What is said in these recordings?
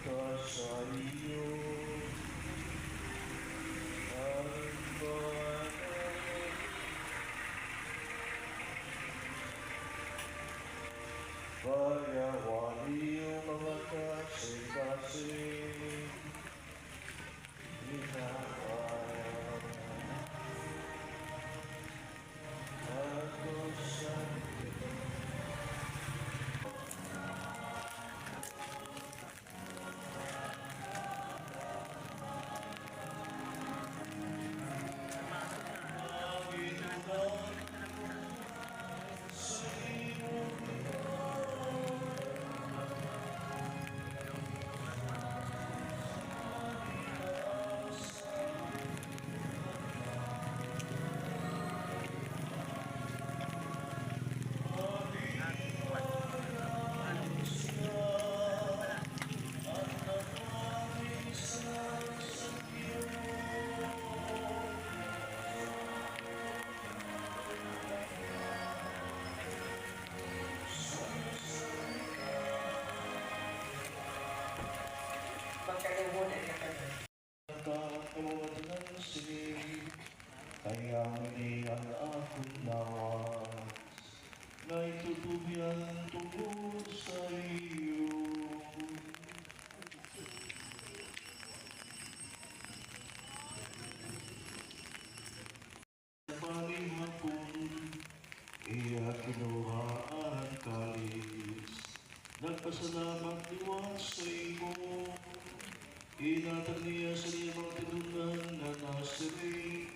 ka sa iyo ang banal. Pagawali yung mga kasing-kasing hinahayaan ako sa Panginoon sa iyong Nakakawad ng sinig, kaya hindi ang aking lawas na itutubian tungo sa iyo. Panghapon, iya kinuha ang kalis, nagpasalamat liwan sa iyo. Inatan niya sa iyong tinunan na nasa rin.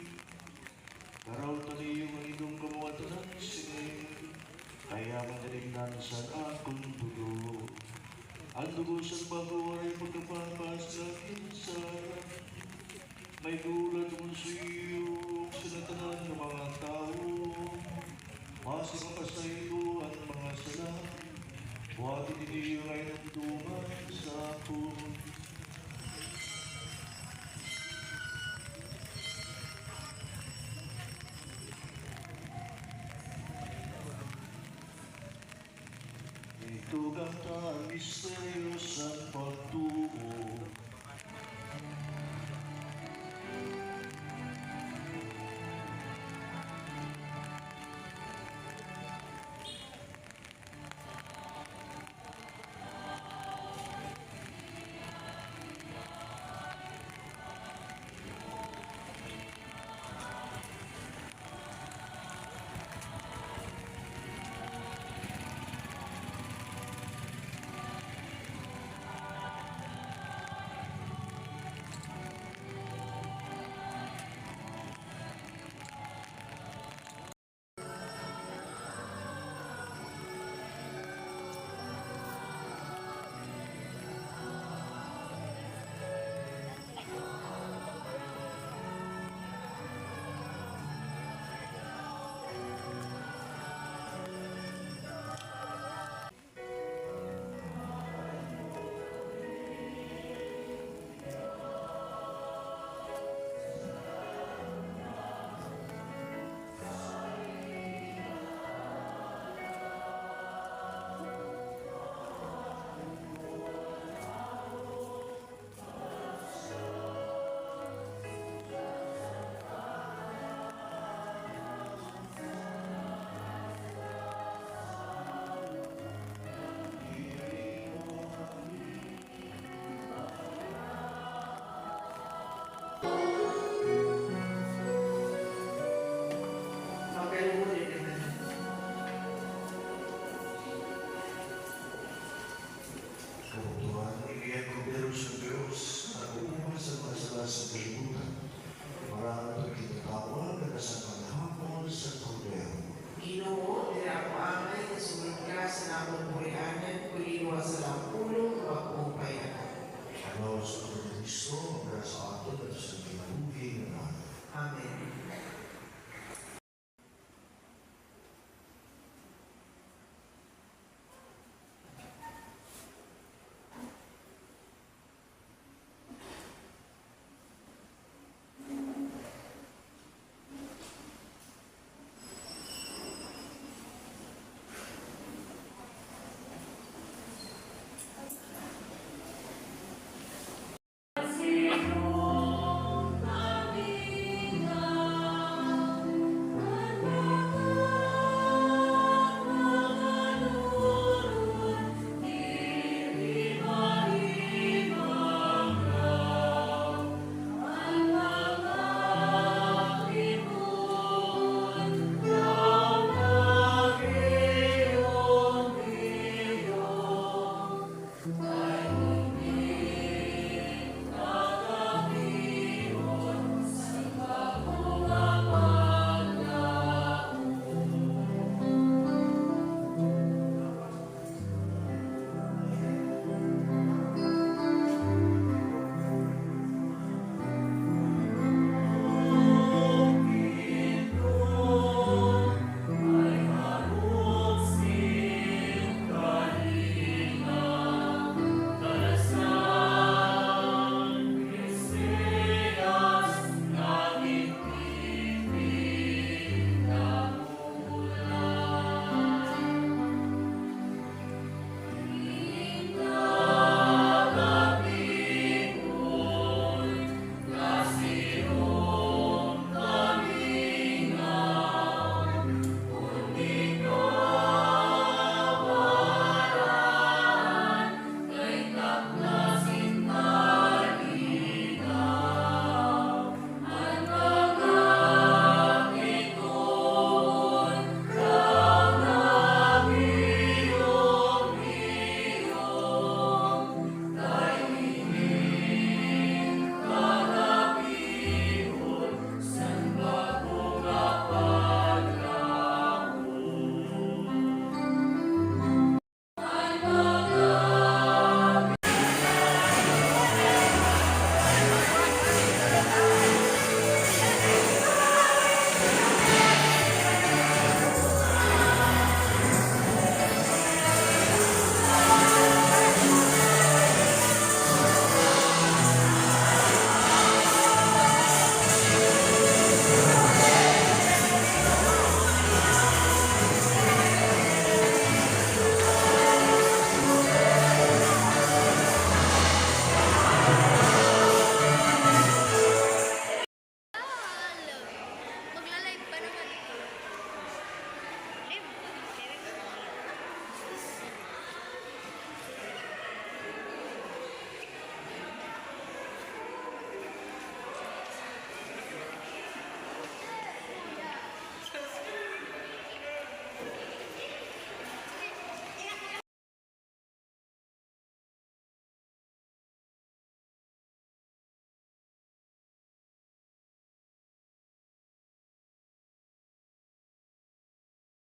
Karautan niyo manigong kamuatan ng sinig, kaya madalignan sa akong dugo. Ang dugo sa bago ay pagkapapas na kinsa. May gulat mo sa iyo sa natanan ng mga tao. Masima pa sa iyo ang mga sala. Huwag hindi ay nagtungan sa ako. Ito kanta ang misteryosang pagtuo.